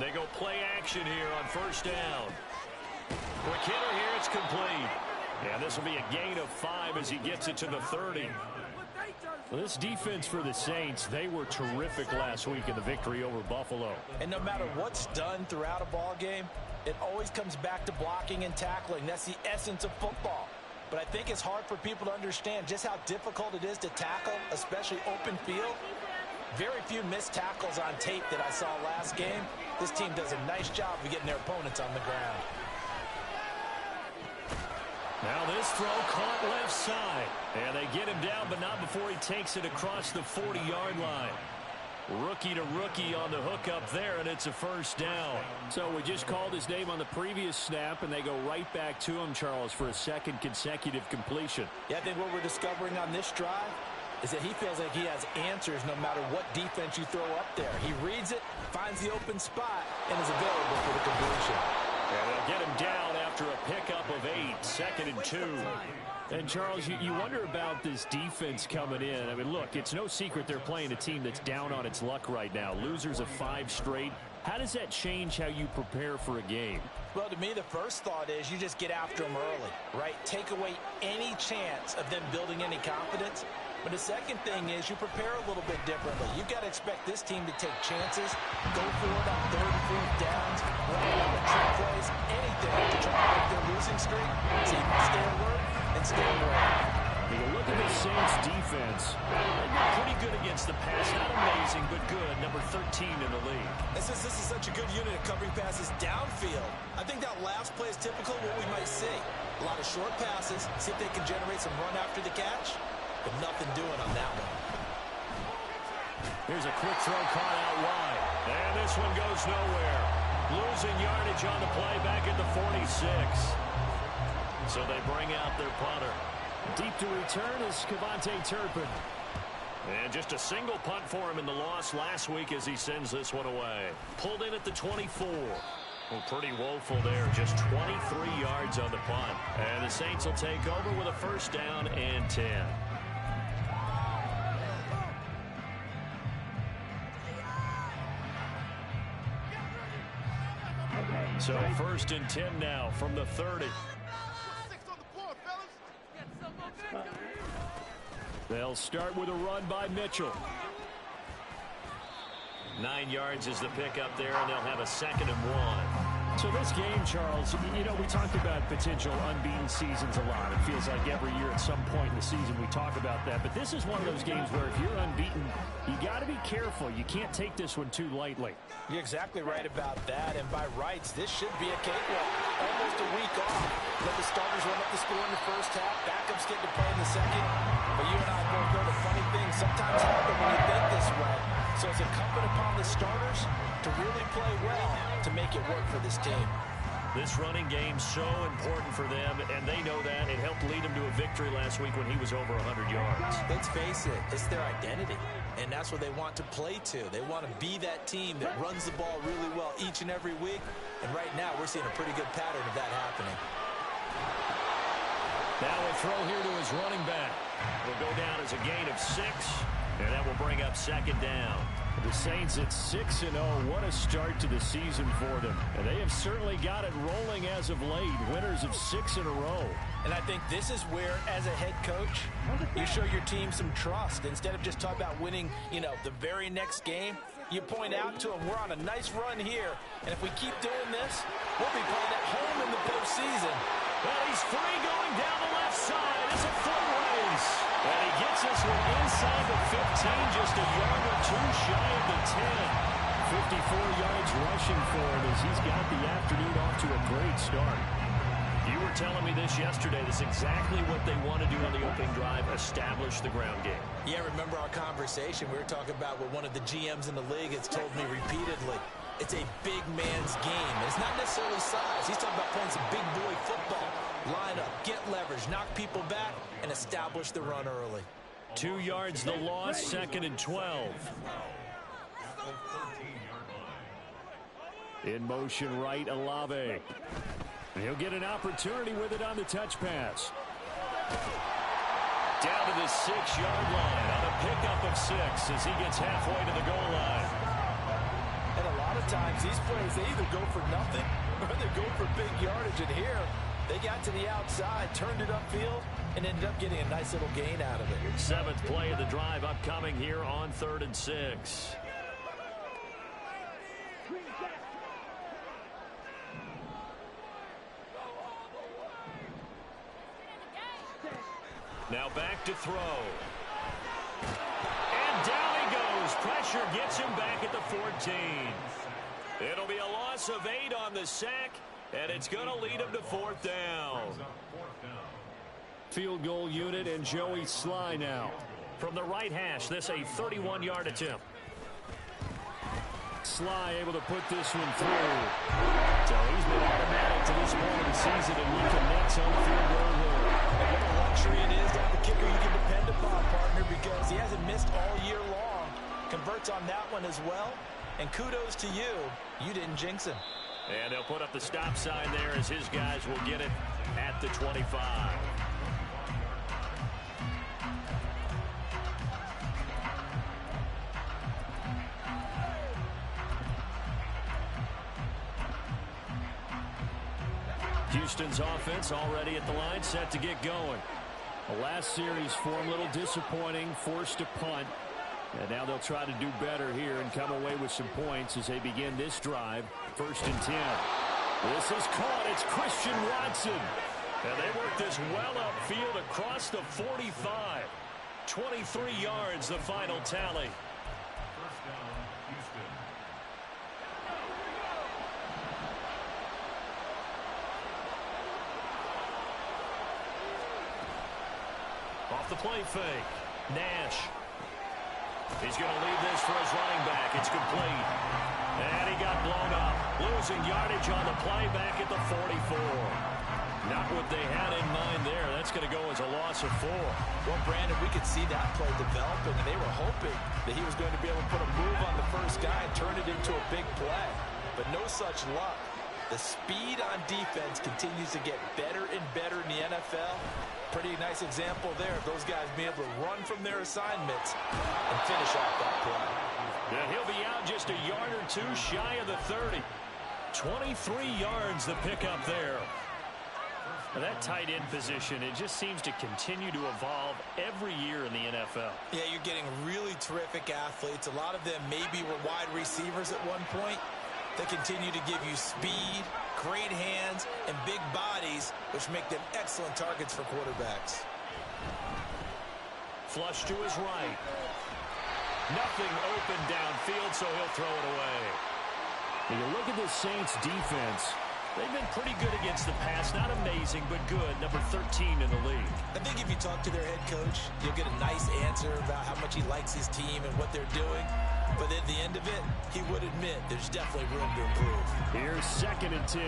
They go play action here on first down. Quick hitter here, it's complete. Yeah, this will be a gain of 5 as he gets it to the 30. Well, this defense for the Saints, they were terrific last week in the victory over Buffalo. And no matter what's done throughout a ball game, it always comes back to blocking and tackling. That's the essence of football. But I think it's hard for people to understand just how difficult it is to tackle, especially open field. Very few missed tackles on tape that I saw last game. This team does a nice job of getting their opponents on the ground. Now this throw caught left side. And they get him down, but not before he takes it across the 40-yard line. Rookie to rookie on the hook up there, and it's a first down. So we just called his name on the previous snap, and they go right back to him, Charles, for a second consecutive completion. Yeah, I think what we're discovering on this drive is that he feels like he has answers no matter what defense you throw up there. He reads it, finds the open spot, and is available for the completion. And they'll get him down after a pickup of 8, 2nd and 2. And, Charles, you wonder about this defense coming in. I mean, look, it's no secret they're playing a team that's down on its luck right now. Losers of 5 straight. How does that change how you prepare for a game? Well, to me, the first thought is you just get after them early, right? Take away any chance of them building any confidence. But the second thing is you prepare a little bit differently. You've got to expect this team to take chances, go for it on 3rd and 4th downs, run a lot of trick plays, anything to try to break their losing streak. So you can stay alert and stay aware. When you look at the Saints defense, they've been pretty good against the pass. Not amazing, but good. Number 13 in the league. And since this is such a good unit of covering passes downfield, I think that last play is typical of what we might see. A lot of short passes, see if they can generate some run after the catch. But nothing doing on that one. Here's a quick throw caught out wide. And this one goes nowhere. Losing yardage on the play back at the 46. So they bring out their punter. Deep to return is Cavante Turpin. And just a single punt for him in the loss last week as he sends this one away. Pulled in at the 24. Well, pretty woeful there. Just 23 yards on the punt. And the Saints will take over with a first down and 10. So 1st and 10 now from the 30. They'll start with a run by Mitchell. 9 yards is the pickup there, and they'll have a 2nd and 1. So this game, Charles, you know, we talked about potential unbeaten seasons a lot. It feels like every year at some point in the season we talk about that. But this is one of those games where if you're unbeaten, you got to be careful. You can't take this one too lightly. You're exactly right about that. And by rights, this should be a cakewalk. Almost a week off. Let the starters run up the score in the first half. Backups get to play in the second. But you and I both know the funny things sometimes happen when you think this way. So it's incumbent upon the starters to really play well to make it work for this team. This running game's so important for them, and they know that. It helped lead them to a victory last week when he was over 100 yards. Let's face it, it's their identity, and that's what they want to play to. They want to be that team that runs the ball really well each and every week, and right now we're seeing a pretty good pattern of that happening. Now a throw here to his running back. Will go down as a gain of 6, and that will bring up 2nd down. The Saints at 6-0. What a start to the season for them. And they have certainly got it rolling as of late. Winners of 6 in a row. And I think this is where, as a head coach, you show your team some trust. Instead of just talking about winning, the very next game, you point out to them, we're on a nice run here. And if we keep doing this, we'll be playing at home in the postseason. Well, he's free going down the left side. It's a foot race. And he gets this one inside the 15, just a yard or 2 shy of the 10. 54 yards rushing for him as he's got the afternoon off to a great start. You were telling me this yesterday. This is exactly what they want to do on the opening drive, establish the ground game. Yeah, remember our conversation? We were talking about what one of the GMs in the league has told me repeatedly. It's a big man's game. And it's not necessarily size. He's talking about playing some big boy football. Line up, get leverage, knock people back, and establish the run early. 2 yards the loss, 2nd and 12. In motion right, Olave. He'll get an opportunity with it on the touch pass. Down to the 6-yard line on a pickup of 6 as he gets halfway to the goal line. And a lot of of times these players, they either go for nothing or they go for big yardage. And here, they got to the outside, turned it upfield, and ended up getting a nice little gain out of it. 7th play of the drive upcoming here on 3rd and 6. Now back to throw. And down he goes. Pressure gets him back at the 14. It'll be a loss of 8 on the sack, and it's going to lead him to 4th down. Field goal unit and Joey Sly now. From the right hash, this a 31-yard attempt. Sly able to put this one through. So he's been automatic to this point of the season, and he connects on field goal here. And what a luxury it is to have a kicker you can depend upon, partner, because he hasn't missed all year long. Converts on that one as well. And kudos to you. You didn't jinx him. And they'll put up the stop sign there as his guys will get it at the 25. Houston's offense already at the line, set to get going. The last series for him, a little disappointing, forced to punt. And now they'll try to do better here and come away with some points as they begin this drive. 1st and 10. This is caught. It's Christian Watson. And they work this well upfield across the 45. 23 yards, the final tally. Off the play fake. Nash. He's going to leave this for his running back. It's complete. And he got blown up. Losing yardage on the play back at the 44. Not what they had in mind there. That's going to go as a loss of 4. Well, Brandon, we could see that play developing, and they were hoping that he was going to be able to put a move on the first guy and turn it into a big play. But no such luck. The speed on defense continues to get better and better in the NFL. Pretty nice example there of those guys being able to run from their assignments and finish off that play. Yeah, he'll be out just a yard or two shy of the 30. 23 yards the pickup there. Now that tight end position, it just seems to continue to evolve every year in the NFL. Yeah, you're getting really terrific athletes. A lot of them maybe were wide receivers at one point. They continue to give you speed, great hands, and big bodies, which make them excellent targets for quarterbacks. Flush to his right. Nothing open downfield, so he'll throw it away. When you look at this Saints defense, they've been pretty good against the pass. Not amazing, but good. Number 13 in the league. I think if you talk to their head coach, you'll get a nice answer about how much he likes his team and what they're doing. But at the end of it, he would admit there's definitely room to improve. Here's 2nd and 10.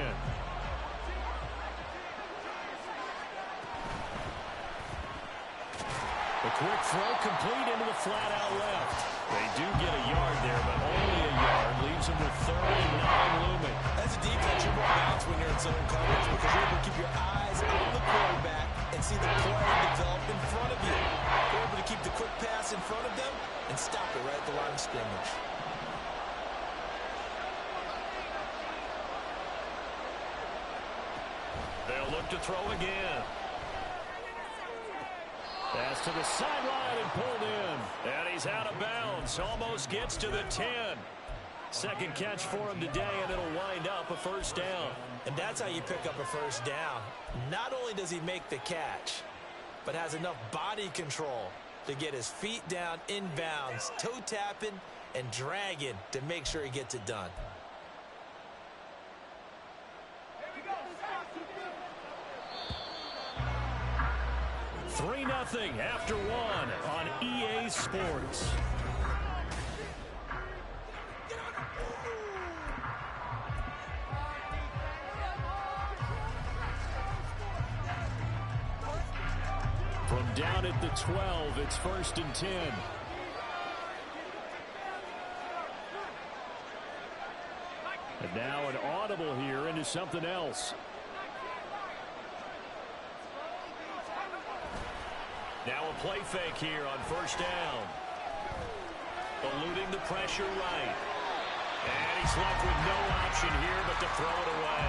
The quick throw complete into the flat out left. They do get a yard there, but only a yard. Leaves them with 3rd and 9 looming. As a defense, you're more balanced when you're in zone coverage because you're able to keep your eyes on the quarterback and see the play develop in front of you. You're able to keep the quick pass in front of them and stop it right at the line of scrimmage. They'll look to throw again. Pass to the sideline and pulled in. And he's out of bounds. Almost gets to the 10. Second catch for him today, and it'll wind up a 1st down. And that's how you pick up a 1st down. Not only does he make the catch, but has enough body control to get his feet down inbounds, toe tapping and dragging to make sure he gets it done. Three 3-0 after 1 on EA Sports. From down at the 12, it's 1st and 10. And now an audible here into something else. Now a play fake here on 1st down. Eluding the pressure right. And he's left with no option here but to throw it away.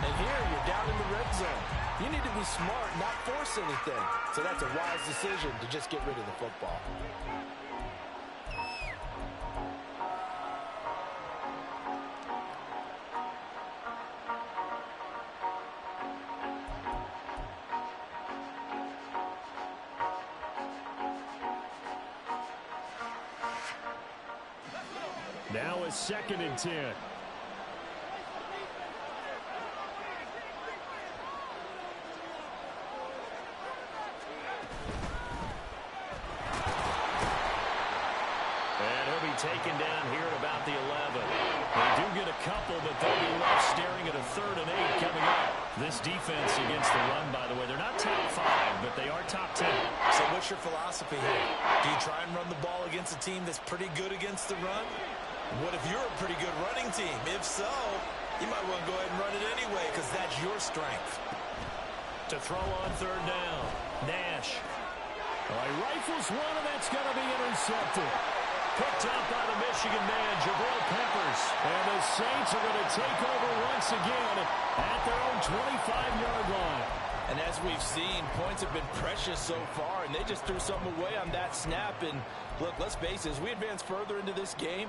And here, you're down in the red zone. You need to be smart, not force anything. So that's a wise decision to just get rid of the football. Now it's 2nd and 10. Taken down here at about the 11. They do get a couple, but they'll be left staring at a 3rd and 8 coming up. This defense against the run, by the way, they're not top 5, but they are top 10. So what's your philosophy here? Do you try and run the ball against a team that's pretty good against the run? What if you're a pretty good running team? If so, you might want to go ahead and run it anyway because that's your strength. To throw on 3rd down, Nash. He rifles one, and that's going to be intercepted. Picked up by the Michigan man, Jabril Peppers. And the Saints are going to take over once again at their own 25-yard line. And as we've seen, points have been precious so far, and they just threw something away on that snap. And look, let's face it, as we advance further into this game,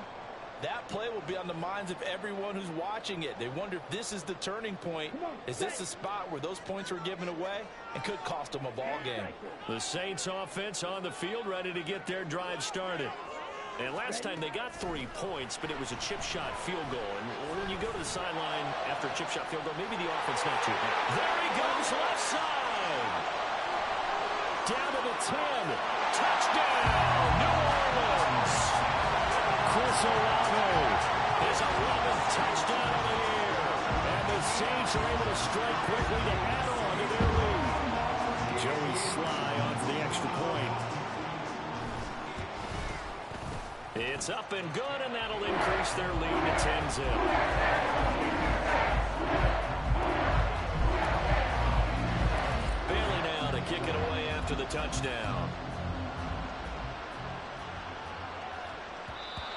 that play will be on the minds of everyone who's watching it. They wonder if this is the turning point. Is this a spot where those points were given away and could cost them a ball game? The Saints offense on the field ready to get their drive started. And last time they got 3 points, but it was a chip shot field goal. And when you go to the sideline after a chip shot field goal, maybe the offense not too bad. There he goes, left side. Down to the 10. Touchdown, New Orleans. Chris Olave. His 11th touchdown of the year. And the Saints are able to strike quickly to add on to their lead. Joey Sly on for the extra point. It's up and good, and that'll increase their lead to 10-zip. Bailey now to kick it away after the touchdown.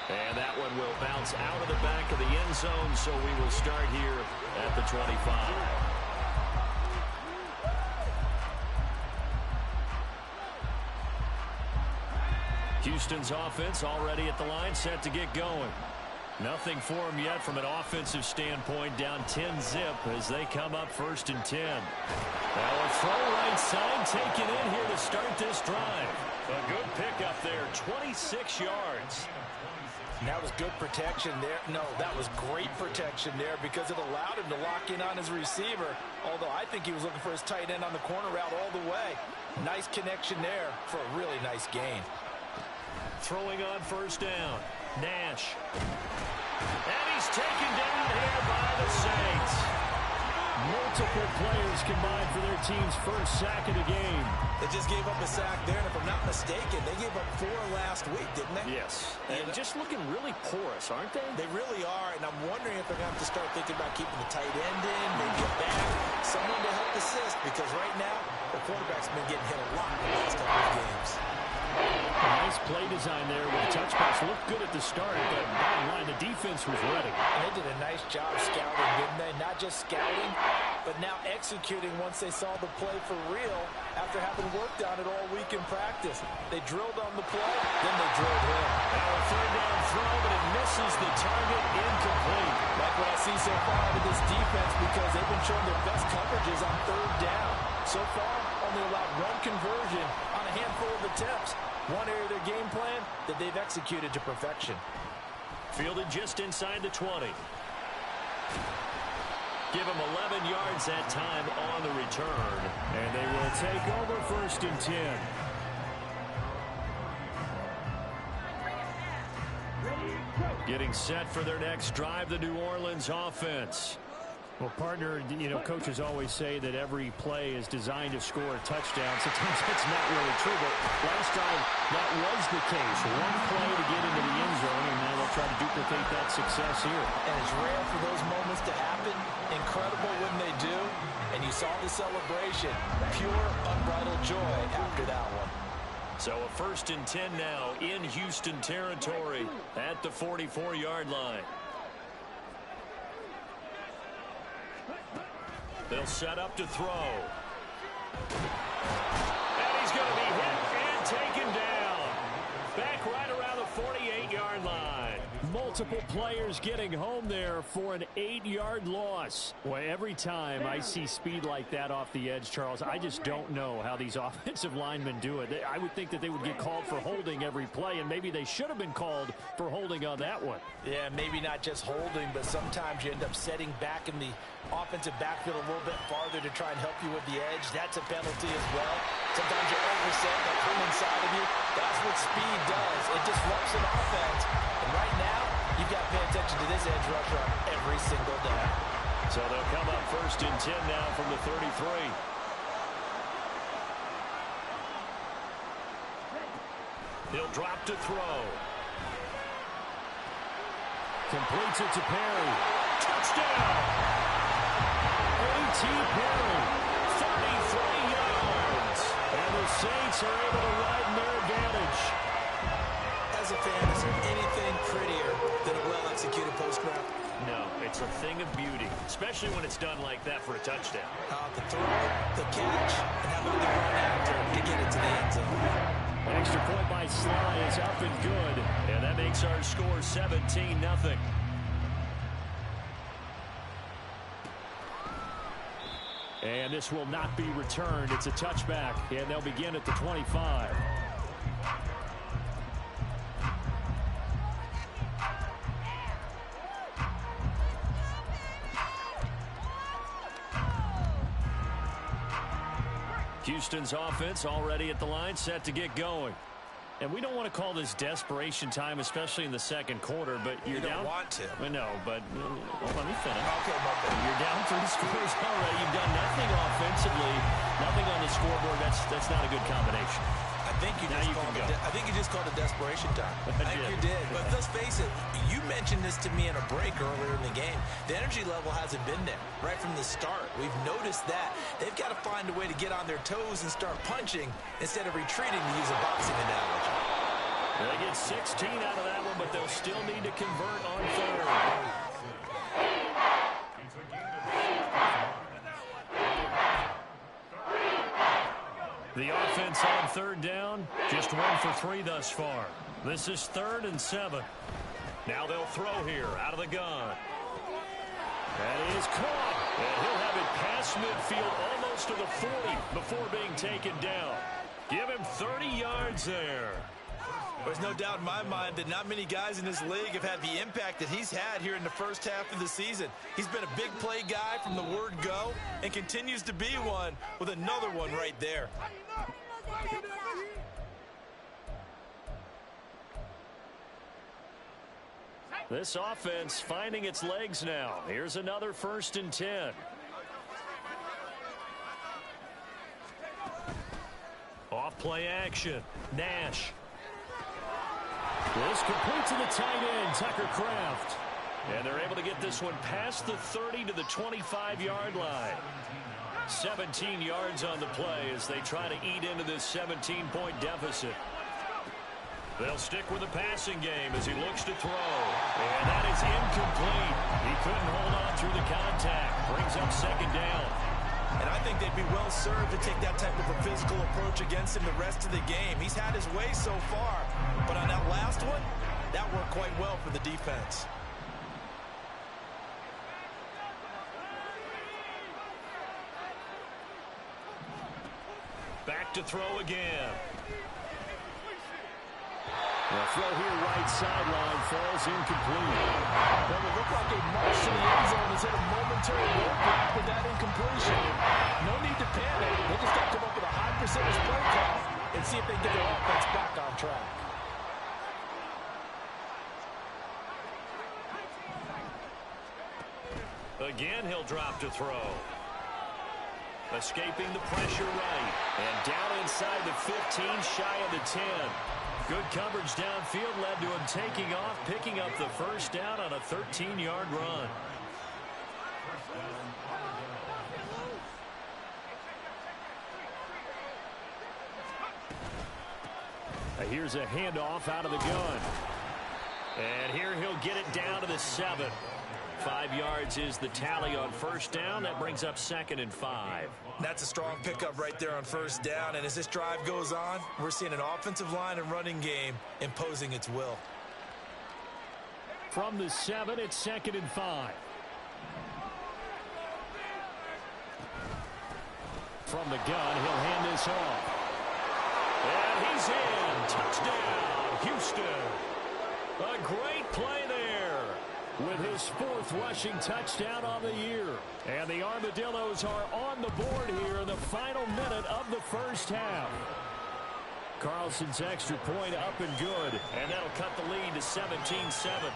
And that one will bounce out of the back of the end zone, so we will start here at the 25. Houston's offense already at the line, set to get going. Nothing for them yet from an offensive standpoint, down 10-zip as they come up 1st and 10. Now a throw right side taken in here to start this drive. A good pickup there, 26 yards. And that was good protection there. No, that was great protection there because it allowed him to lock in on his receiver, although I think he was looking for his tight end on the corner route all the way. Nice connection there for a really nice gain. Throwing on 1st down, Nash. And he's taken down here by the Saints. Multiple players combined for their team's 1st sack of the game. They just gave up a sack there, and if I'm not mistaken, they gave up 4 last week, didn't they? Yes. And just looking really porous, aren't they? They really are, and I'm wondering if they're going to have to start thinking about keeping the tight end in, maybe a back, someone to help assist, because right now, the quarterback's been getting hit a lot in the last couple of games. A nice play design there with the touch pass. Looked good at the start, but bottom line, the defense was ready. And they did a nice job scouting, didn't they? Not just scouting, but now executing once they saw the play for real after having worked on it all week in practice. They drilled on the play, then they drilled him. Now a 3rd down throw, but it misses the target, incomplete. Like what I see so far out of this defense because they've been showing their best coverages on 3rd down. So far, only allowed 1 conversion on a handful of attempts. One area of their game plan that they've executed to perfection. Fielded just inside the 20. Give him 11 yards that time on the return. And they will take over 1st and 10. Getting set for their next drive, the New Orleans offense. Well, partner, coaches always say that every play is designed to score a touchdown. Sometimes that's not really true, but last time that was the case. 1 play to get into the end zone, and now they'll try to duplicate that success here. And it's rare for those moments to happen. Incredible when they do. And you saw the celebration. Pure, unbridled joy after that one. So a 1st and 10 now in Houston territory at the 44-yard line. They'll set up to throw. And he's going to be hit and taken down. Back right around the 48-yard line. Multiple players getting home there for an 8-yard loss. Well, every time I see speed like that off the edge, Charles, I just don't know how these offensive linemen do it. I would think that they would get called for holding every play, and maybe they should have been called for holding on that one. Yeah, maybe not just holding, but sometimes you end up setting back in the offensive backfield a little bit farther to try and help you with the edge. That's a penalty as well. Sometimes you're overset, they'll come inside of you. That's what speed does. It disrupts an offense. And right now, you've got to pay attention to this edge rusher on every single down. So they'll come up 1st and 10 now from the 33. He'll drop to throw. Completes it to Perry. Touchdown! A.T. Perry, 33 yards. and the Saints are able to widen their advantage. As a fan, is there anything prettier than a well-executed post-grab? No, it's a thing of beauty, especially when it's done like that for a touchdown. The throw, the catch, and how about the run after to get it to the end zone. An extra point by Sly is up and good. And that makes our score 17-0. And this will not be returned. It's a touchback, and they'll begin at the 25. Houston's offense already at the line, set to get going. And we don't want to call this desperation time, especially in the second quarter, but you're down. You don't want to. I know, but let me finish. Okay, my bad. You're down 3 scores already. You've done nothing offensively, nothing on the scoreboard. That's not a good combination. I think you just called it desperation time. I think you did. But let's face it, you mentioned this to me in a break earlier in the game. The energy level hasn't been there right from the start. We've noticed that. They've got to find a way to get on their toes and start punching instead of retreating, to use a boxing analogy. They get 16 out of that one, but they'll still need to convert on 3rd. The offense on 3rd down, just 1 for 3 thus far. This is 3rd and 7. Now they'll throw here out of the gun. That is caught. And he'll have it past midfield almost to the 40 before being taken down. Give him 30 yards there. There's no doubt in my mind that not many guys in this league have had the impact that he's had here in the first half of the season. He's been a big play guy from the word go and continues to be one with another one right there. This offense finding its legs now. Here's another 1st and 10. Off play action. Nash. This complete to the tight end, Tucker Kraft. And they're able to get this one past the 30 to the 25-yard line. 17 yards on the play as they try to eat into this 17-point deficit. They'll stick with the passing game as he looks to throw. And that is incomplete. He couldn't hold on through the contact. Brings up 2nd down. And I think they'd be well served to take that type of a physical approach against him the rest of the game. He's had his way so far. But on that last one, that worked quite well for the defense. Back to throw again. The throw here right sideline falls incomplete. Well, it looked like a march to the end zone has hit a momentary roadblock with that incompletion. No need to panic. They just got to come up with a high percentage play call and see if they can get their offense back on track. Again, he'll drop to throw. Escaping the pressure right. And down inside the 15, shy of the 10. Good coverage downfield led to him taking off, picking up the 1st down on a 13-yard run. Here's a handoff out of the gun. And here he'll get it down to the 7. 5 yards is the tally on first down. That brings up 2nd and 5. That's a strong pickup right there on first down. And as this drive goes on, we're seeing an offensive line and running game imposing its will. From the 7, it's 2nd and 5. From the gun, he'll hand this off. And he's in. Touchdown, Houston. A great play there. With his 4th rushing touchdown on the year. And the Armadillos are on the board here in the final minute of the first half. Carlson's extra point up and good. And that'll cut the lead to 17-7.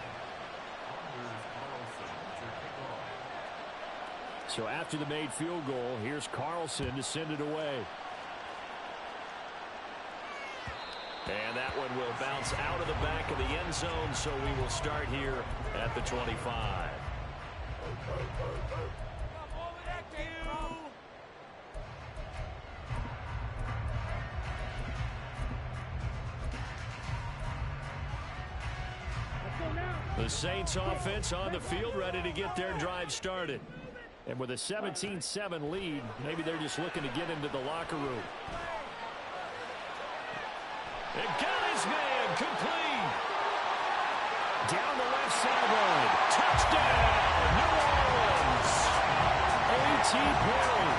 So after the made field goal, here's Carlson to send it away. And that one will bounce out of the back of the end zone, so we will start here at the 25. The Saints offense on the field, ready to get their drive started. And with a 17-7 lead, maybe they're just looking to get into the locker room. It got his man, complete. Down the left sideline. Touchdown, New Orleans. A.T. Perry.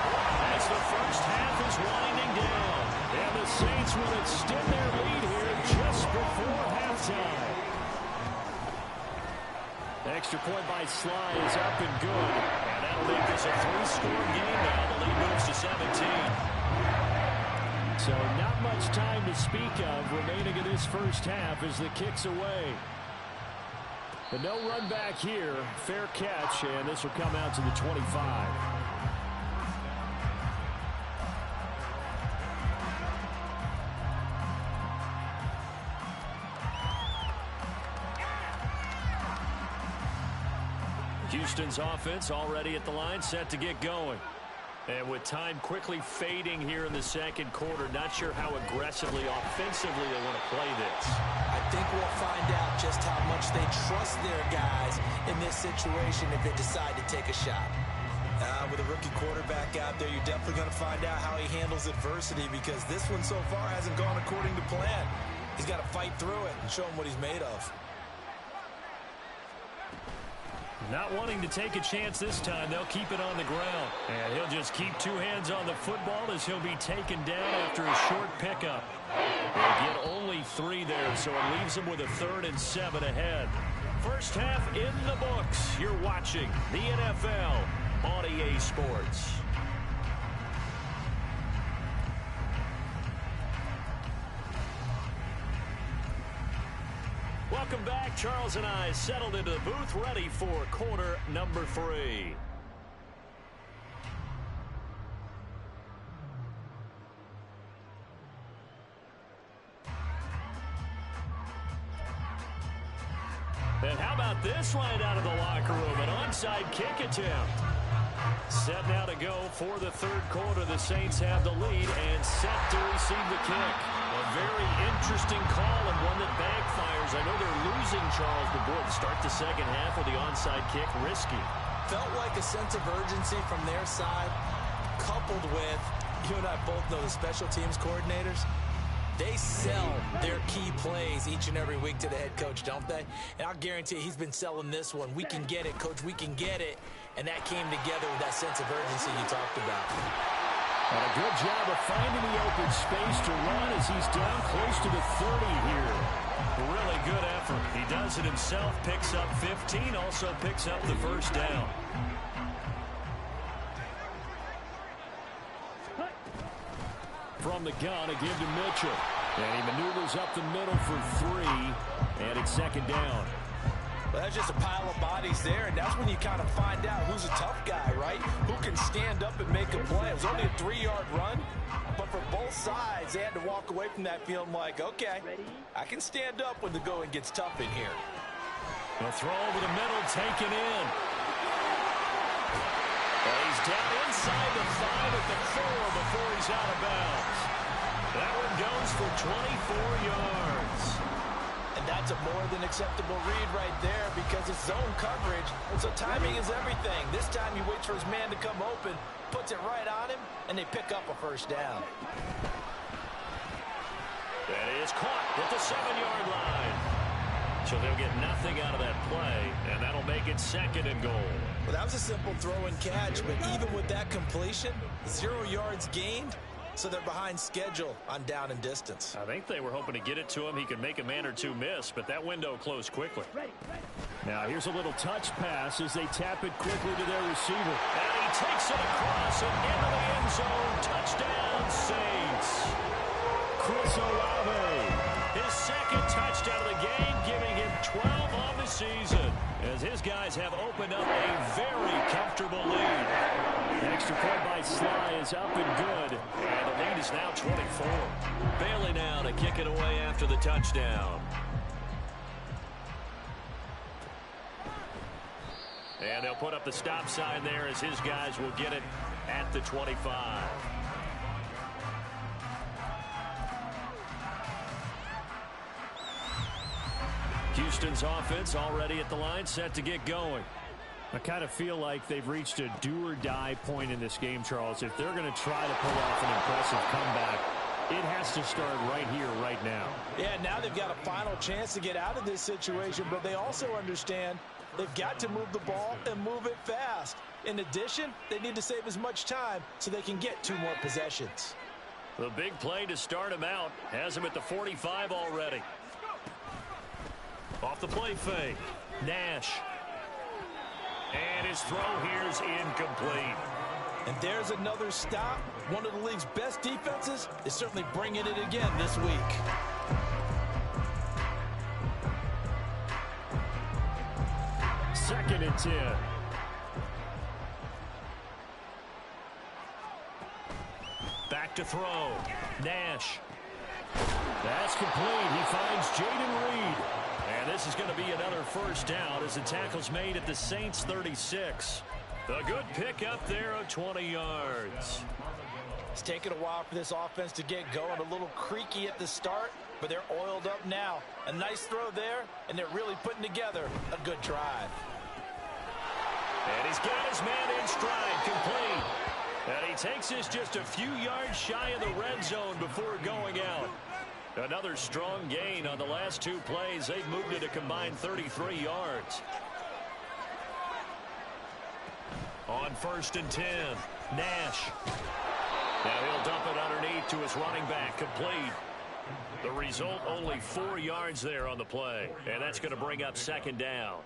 As the first half is winding down. And the Saints will extend their lead here just before halftime. Extra point by Sly is up and good. And that'll make this a 3-score game now. The lead moves to 17. So not much time to speak of remaining in this first half as the kick's away. But no run back here. Fair catch, and this will come out to the 25. Houston's offense already at the line, set to get going. And with time quickly fading here in the second quarter, not sure how aggressively, offensively they want to play this. I think we'll find out just how much they trust their guys in this situation if they decide to take a shot. With a rookie quarterback out there, you're definitely going to find out how he handles adversity because this one so far hasn't gone according to plan. He's got to fight through it and show him what he's made of. Not wanting to take a chance this time, they'll keep it on the ground. And he'll just keep 2 hands on the football as he'll be taken down after a short pickup. They'll get only 3 there, so it leaves them with a 3rd and 7 ahead. First half in the books. You're watching the NFL on EA Sports. Welcome back. Charles and I settled into the booth, ready for quarter number 3. And how about this right out of the locker room? An onside kick attempt. Set now to go for the 3rd quarter. The Saints have the lead and set to receive the kick. A very interesting call and one that backfires. I know they're losing Charles, but boy, to start the second half with the onside kick, risky. Felt like a sense of urgency from their side, coupled with, you and I both know the special teams coordinators. They sell their key plays each and every week to the head coach, don't they? And I'll guarantee he's been selling this one. We can get it, coach, we can get it. And that came together with that sense of urgency you talked about. And a good job of finding the open space to run as he's down close to the 30 here. Really good effort. He does it himself, picks up 15, also picks up the first down. From the gun, a give to Mitchell. And he maneuvers up the middle for 3, and it's 2nd down. Well, that's just a pile of bodies there, and that's when you kind of find out who's a tough guy, right? Who can stand up and make a play. It was only a 3-yard run, but for both sides, they had to walk away from that feeling like, okay, I can stand up when the going gets tough in here. A throw over the middle, taken in. Well, he's down inside the 5 at the 4 before he's out of bounds. That one goes for 24 yards. And that's a more than acceptable read right there because it's zone coverage. So timing is everything. This time he waits for his man to come open, puts it right on him, and they pick up a first down. That is caught at the 7-yard line. So they'll get nothing out of that play, and that'll make it 2nd and goal. Well, that was a simple throw and catch, but even with that completion, 0 yards gained, so they're behind schedule on down and distance. I think they were hoping to get it to him. He could make a man or two miss, but that window closed quickly. Now here's a little touch pass as they tap it quickly to their receiver. And he takes it across and into the end zone. Touchdown, Saints. Chris Olave. His 2nd touchdown of the game, giving him 12 on the season, as his guys have opened up a very comfortable lead. The extra point by Sly is up and good. And the lead is now 24. Bailey now to kick it away after the touchdown. And they'll put up the stop sign there as his guys will get it at the 25. Houston's offense already at the line, set to get going. I kind of feel like they've reached a do-or-die point in this game, Charles. If they're going to try to pull off an impressive comeback, it has to start right here, right now. Yeah, now they've got a final chance to get out of this situation, but they also understand they've got to move the ball and move it fast. In addition, they need to save as much time so they can get 2 more possessions. The big play to start him out has him at the 45 already. Off the play fake, Nash. And his throw here is incomplete. And there's another stop. One of the league's best defenses is certainly bringing it again this week. Second and 10. Back to throw, Nash. That's complete. He finds Jaden Reed. And this is going to be another first down as the tackle's made at the Saints 36. A good pick up there of 20 yards. It's taken a while for this offense to get going. A little creaky at the start, but they're oiled up now. A nice throw there, and they're really putting together a good drive. And he's got his man in stride, complete. And he takes this just a few yards shy of the red zone before going out. Another strong gain on the last 2 plays. They've moved it a combined 33 yards. On 1st and 10, Nash. Now he'll dump it underneath to his running back, complete. The result, only 4 yards there on the play. And that's going to bring up 2nd down.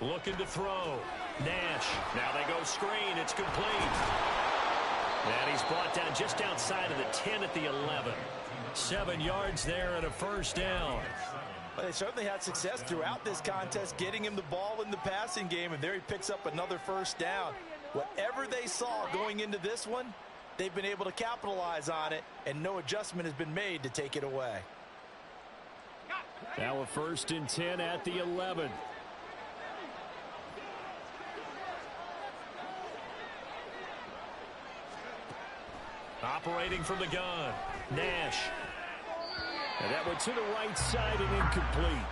Looking to throw. Nash. Now they go screen. It's complete. And he's brought down just outside of the 10 at the 11. 7 yards there and a first down. Well, they certainly had success throughout this contest, getting him the ball in the passing game, and there he picks up another first down. Whatever they saw going into this one, they've been able to capitalize on it, and no adjustment has been made to take it away. Now a 1st and 10 at the 11. Operating from the gun, Nash. And that went to the right side and incomplete.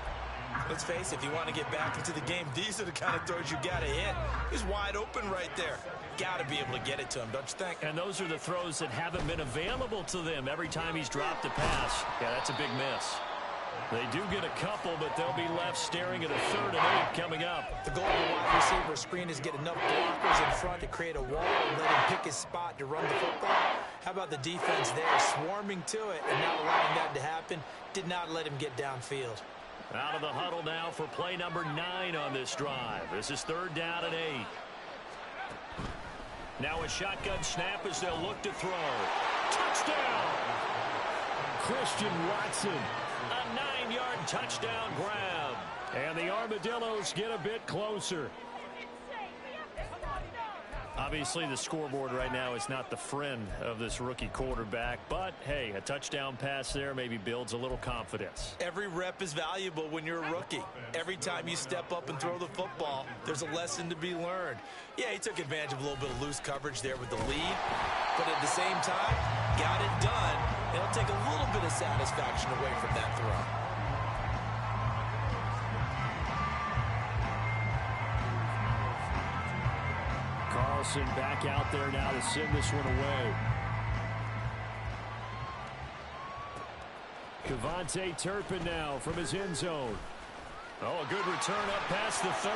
Let's face it, if you want to get back into the game, these are the kind of throws you got to hit. He's wide open right there. Got to be able to get it to him, don't you think? And those are the throws that haven't been available to them every time he's dropped a pass. Yeah, that's a big miss. They do get a couple, but they'll be left staring at a 3rd and 8 coming up. The goal of the wide receiver screen is get enough blockers in front to create a wall and let him pick his spot to run the football. How about the defense there, swarming to it and not allowing that to happen? Did not let him get downfield. Out of the huddle now for play number 9 on this drive. This is 3rd down and 8. Now a shotgun snap as they'll look to throw. Touchdown! Christian Watson. A 9-yard touchdown grab. And the Armadillos get a bit closer. Obviously, the scoreboard right now is not the friend of this rookie quarterback, but hey, a touchdown pass there maybe builds a little confidence. Every rep is valuable when you're a rookie. Every time you step up and throw the football, there's a lesson to be learned. Yeah, he took advantage of a little bit of loose coverage there with the lead, but at the same time, got it done. It'll take a little bit of satisfaction away from that throw. Carlson back out there now to send this one away. Kevontae Turpin now from his end zone. Oh, a good return up past the 30.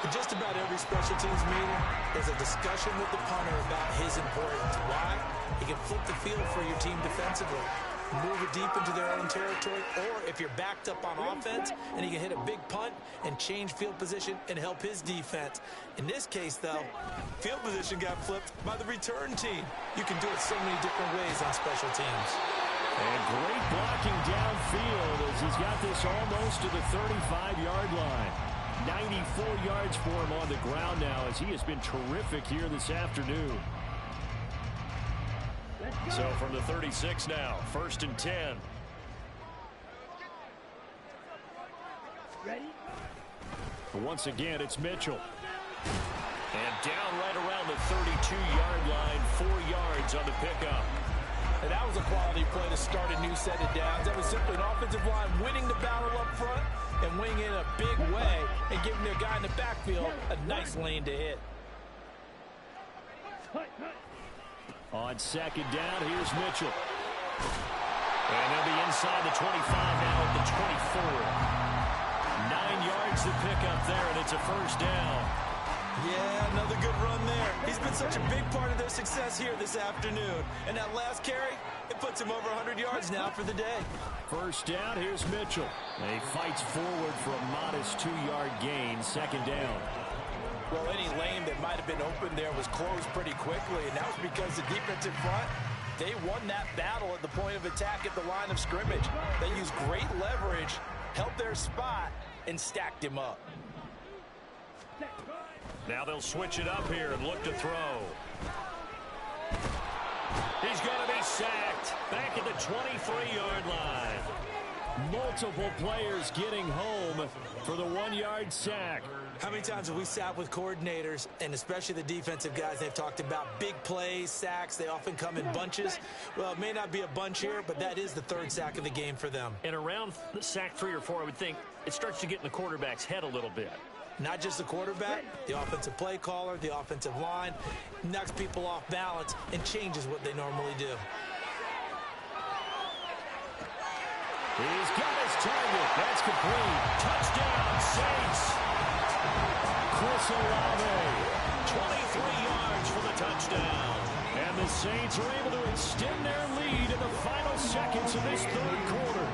In just about every special teams meeting, there's a discussion with the punter about his importance. Why? He can flip the field for your team defensively, move it deep into their own territory, or if you're backed up on offense and he can hit a big punt and change field position and help his defense. In this case, though, field position got flipped by the return team. You can do it so many different ways on special teams. And great blocking downfield as he's got this almost to the 35-yard line. 94 yards for him on the ground now as he has been terrific here this afternoon. So from the 36 now, 1st and 10. Ready? Once again, it's Mitchell. And down right around the 32-yard line, 4 yards on the pickup. And that was a quality play to start a new set of downs. That was simply an offensive line winning the battle up front and winning in a big way and giving their guy in the backfield a nice lane to hit. On 2nd down, here's Mitchell. And they'll be inside the 25 now at the 24. 9 yards to pick up there, and it's a 1st down. Yeah, another good run there. He's been such a big part of their success here this afternoon. And that last carry, it puts him over 100 yards now for the day. 1st down, here's Mitchell. And he fights forward for a modest 2-yard gain, 2nd down. Well, any lane that might have been open there was closed pretty quickly, and that was because the defensive front, they won that battle at the point of attack at the line of scrimmage. They used great leverage, held their spot, and stacked him up. Now they'll switch it up here and look to throw. He's going to be sacked back at the 23-yard line. Multiple players getting home for the 1-yard sack. How many times have we sat with coordinators, and especially the defensive guys, they've talked about big plays, sacks. They often come in bunches. Well, it may not be a bunch here, but that is the 3rd sack of the game for them. And around sack 3 or 4, I would think it starts to get in the quarterback's head a little bit. Not just the quarterback, the offensive play caller, the offensive line, knocks people off balance and changes what they normally do. He's got his target. That's complete. Touchdown, Saints. Chris Olave. 23 yards for the touchdown. And the Saints are able to extend their lead in the final seconds of this 3rd quarter.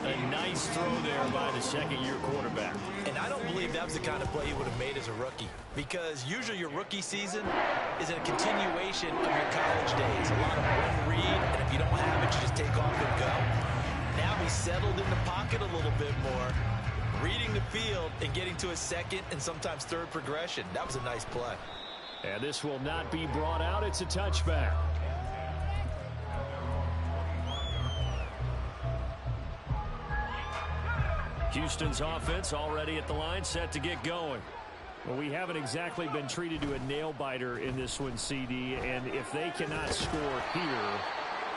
A nice throw there by the 2nd-year quarterback. And I don't believe that was the kind of play he would have made as a rookie, because usually your rookie season is a continuation of your college days. A lot of one read, and if you don't have it, you just take off and go. Now he's settled in the pocket a little bit more, reading the field and getting to a 2nd and sometimes 3rd progression. That was a nice play. And this will not be brought out. It's a touchback. Houston's offense already at the line, set to get going. Well, we haven't exactly been treated to a nail-biter in this one, CD, and if they cannot score here,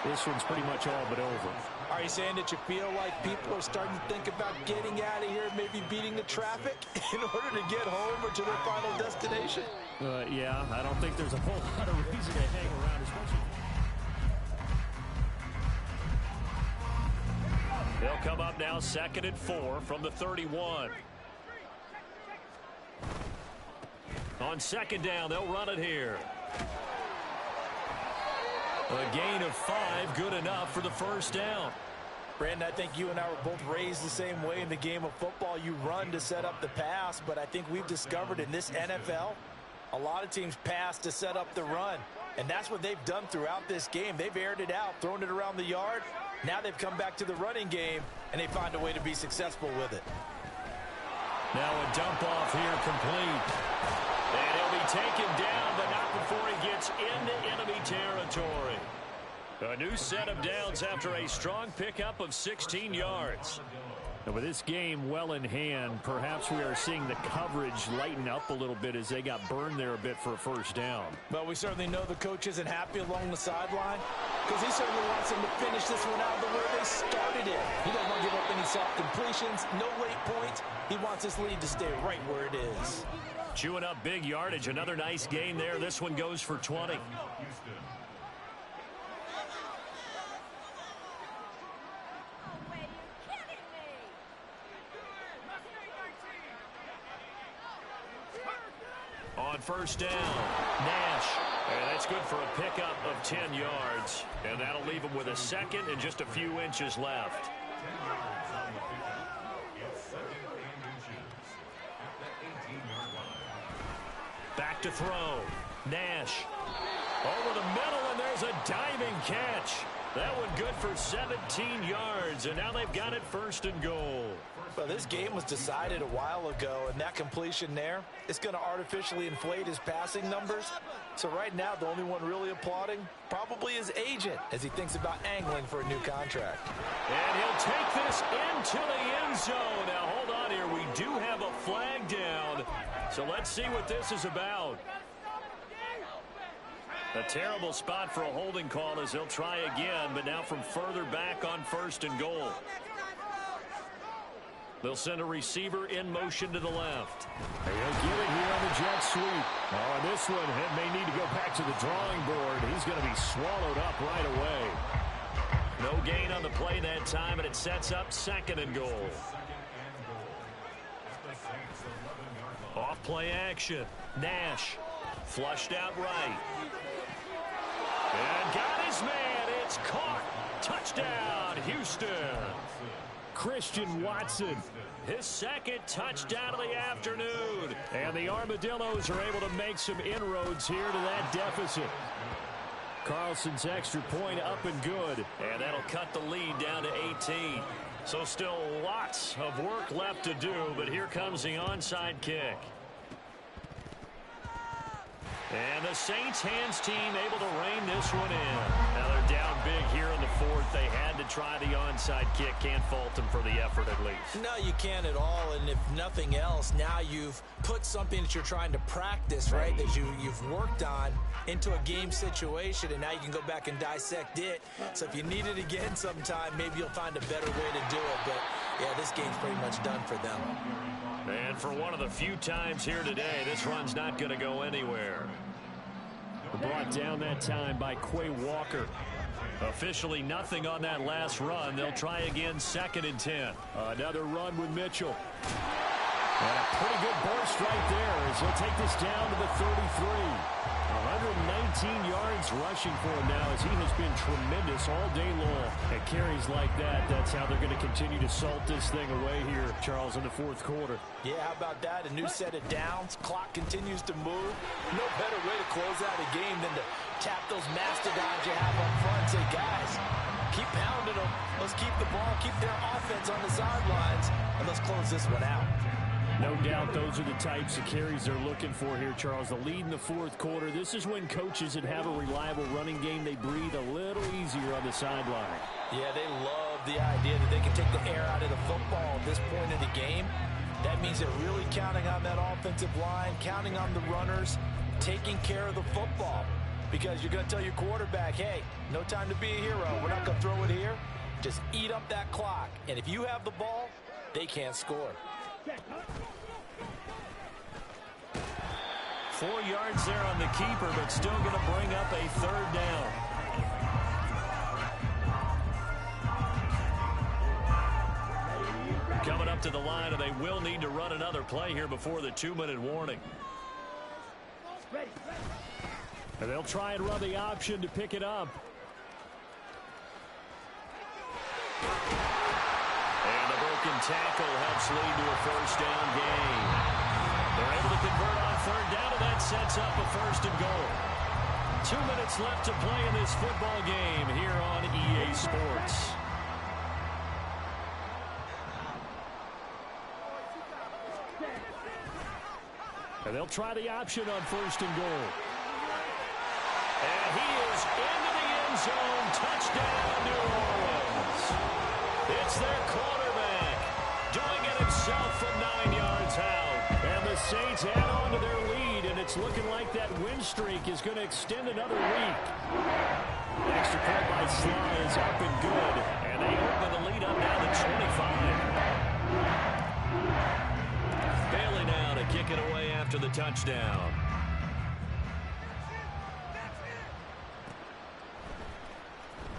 this one's pretty much all but over. Are you saying that you feel like people are starting to think about getting out of here, maybe beating the traffic in order to get home or to their final destination? Yeah, I don't think there's a whole lot of reason to hang around, especially... They'll come up now 2nd and 4 from the 31. On 2nd down, they'll run it here. A gain of 5, good enough for the 1st down. Brandon, I think you and I were both raised the same way in the game of football. You run to set up the pass, but I think we've discovered in this NFL, a lot of teams pass to set up the run. And that's what they've done throughout this game. They've aired it out, thrown it around the yard. Now they've come back to the running game, and they find a way to be successful with it. Now a dump off here complete. And he'll be taken down, but not before he gets into enemy territory. A new set of downs after a strong pickup of 16 yards. And with this game well in hand, perhaps we are seeing the coverage lighten up a little bit as they got burned there a bit for a first down. But we certainly know the coach isn't happy along the sideline because he certainly wants them to finish this one out the way they started it. He doesn't want to give up any soft completions, no late points. He wants this lead to stay right where it is. Chewing up big yardage. Another nice gain there. This one goes for 20. On first down, Nash. And that's good for a pickup of 10 yards. And that'll leave him with a second and just a few inches left. Back to throw. Nash. Over the middle, and there's a diving catch. That one good for 17 yards, and now they've got it first and goal. Well, this game was decided a while ago, and that completion there is going to artificially inflate his passing numbers. So right now, the only one really applauding probably his agent as he thinks about angling for a new contract. And he'll take this into the end zone. Now, hold on here. We do have a flag down, so let's see what this is about. A terrible spot for a holding call as they'll try again, but now from further back on first and goal. They'll send a receiver in motion to the left. He'll get it here on the jet sweep. Oh, this one may need to go back to the drawing board. He's going to be swallowed up right away. No gain on the play that time, and it sets up second and goal. Off play action. Nash flushed out right. And got his man. It's caught. Touchdown, Houston. Christian Watson, his second touchdown of the afternoon. And the Armadillos are able to make some inroads here to that deficit. Carlson's extra point up and good. And that'll cut the lead down to 18. So still lots of work left to do, but here comes the onside kick. And the Saints hands team able to rein this one in. Now they're down big here in the fourth. They had to try the onside kick. Can't fault them for the effort at least. No, you can't at all. And if nothing else, now you've put something that you're trying to practice, right, that you've worked on into a game situation, and now you can go back and dissect it. So if you need it again sometime, maybe you'll find a better way to do it. But, yeah, this game's pretty much done for them. And for one of the few times here today, this run's not going to go anywhere. Brought down that time by Quay Walker. Officially nothing on that last run. They'll try again, second and 10. Another run with Mitchell. And a pretty good burst right there as he'll take this down to the 33. 119 yards rushing for him now as he has been tremendous all day long. And carries like that, that's how they're going to continue to salt this thing away here, Charles, in the fourth quarter. Yeah, how about that? A new set of downs. Clock continues to move. No better way to close out a game than to tap those mastodons you have up front. Say, guys, keep pounding them. Let's keep the ball, keep their offense on the sidelines, and let's close this one out. No doubt those are the types of carries they're looking for here, Charles. The lead in the fourth quarter. This is when coaches that have a reliable running game, they breathe a little easier on the sideline. Yeah, they love the idea that they can take the air out of the football at this point of the game. That means they're really counting on that offensive line, counting on the runners, taking care of the football. Because you're going to tell your quarterback, hey, no time to be a hero. We're not going to throw it here. Just eat up that clock. And if you have the ball, they can't score. 4 yards there on the keeper, but still going to bring up a third down. Coming up to the line, and they will need to run another play here before the 2-minute warning. And they'll try and run the option to pick it up. And the broken tackle helps lead to a first down gain. They're able to convert on third down, and that sets up a first and goal. 2 minutes left to play in this football game here on EA Sports. And they'll try the option on 1st and goal. And he is into the end zone. Touchdown, New Orleans. It's their quarterback doing it himself from 9 yards out. And the Saints add on to their lead, and it's looking like that win streak is going to extend another week. The extra point by Sly is up and good, and they open the lead up now to 25. Bailey now to kick it away after the touchdown.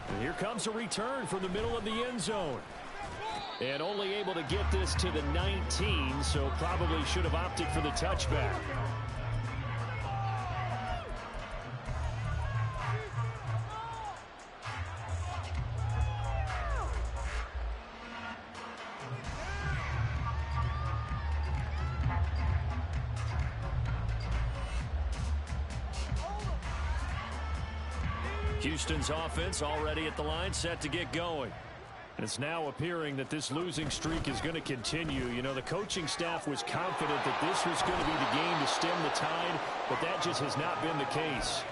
And here comes a return from the middle of the end zone. And only able to get this to the 19, so probably should have opted for the touchback. Houston's offense already at the line, set to get going. And it's now appearing that this losing streak is going to continue. You know, the coaching staff was confident that this was going to be the game to stem the tide, but that just has not been the case.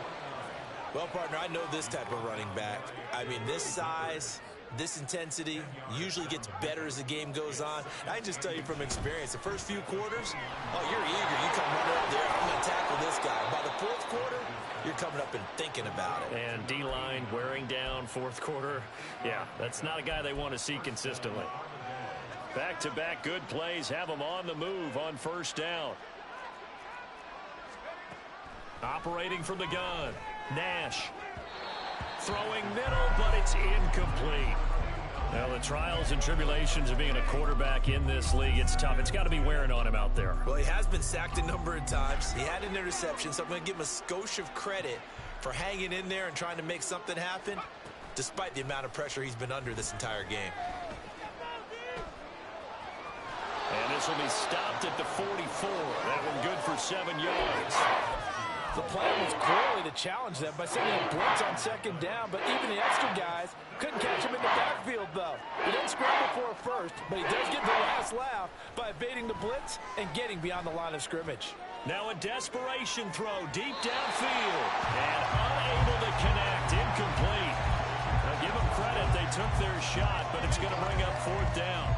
Well, partner, I know this type of running back. I mean, this size, this intensity usually gets better as the game goes on. I can just tell you from experience, the first few quarters, oh, you're eager. You come running up there, I'm going to tackle this guy. By the 4th quarter, you're coming up and thinking about it. And D-line wearing down 4th quarter. Yeah, that's not a guy they want to see consistently. Back-to-back good plays have them on the move on 1st down. Operating from the gun, Nash. Throwing middle, but it's incomplete. Now, the trials and tribulations of being a quarterback in this league, it's tough. It's got to be wearing on him out there. Well, he has been sacked a number of times. He had an interception, so I'm going to give him a skosh of credit for hanging in there and trying to make something happen, despite the amount of pressure he's been under this entire game. And this will be stopped at the 44. That one good for 7 yards. The plan was clearly to challenge them by sending a blitz on 2nd down, but even the extra guys couldn't catch him in the backfield, though. He didn't scramble for a first, but he does get the last laugh by evading the blitz and getting beyond the line of scrimmage. Now a desperation throw deep downfield, and unable to connect, incomplete. Now give them credit, they took their shot, but it's going to bring up 4th down.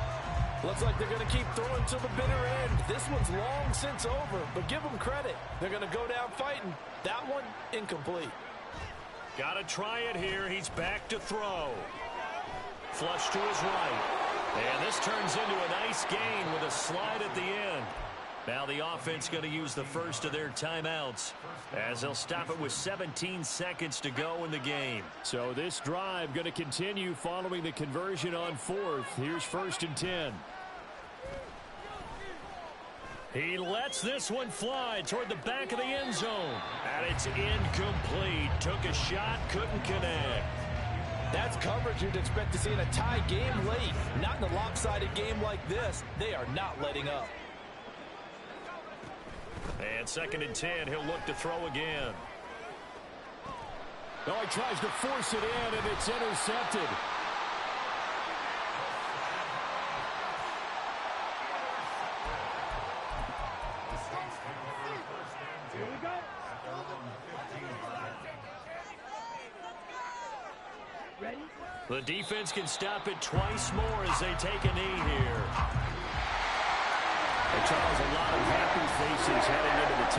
Looks like they're going to keep throwing till the bitter end. This one's long since over, but give them credit. They're going to go down fighting. That one, incomplete. Got to try it here. He's back to throw. Flush to his right. And this turns into a nice gain with a slide at the end. Now the offense going to use the first of their timeouts as they'll stop it with 17 seconds to go in the game. So this drive going to continue following the conversion on 4th. Here's 1st and 10. He lets this one fly toward the back of the end zone. And it's incomplete. Took a shot, couldn't connect. That's coverage you'd expect to see in a tie game late. Not in a lopsided game like this. They are not letting up. And 2nd and 10, he'll look to throw again. Oh, he tries to force it in, and it's intercepted. Here we go. Ready? The defense can stop it twice more as they take a knee here. And Charles, a lot of happy faces heading into the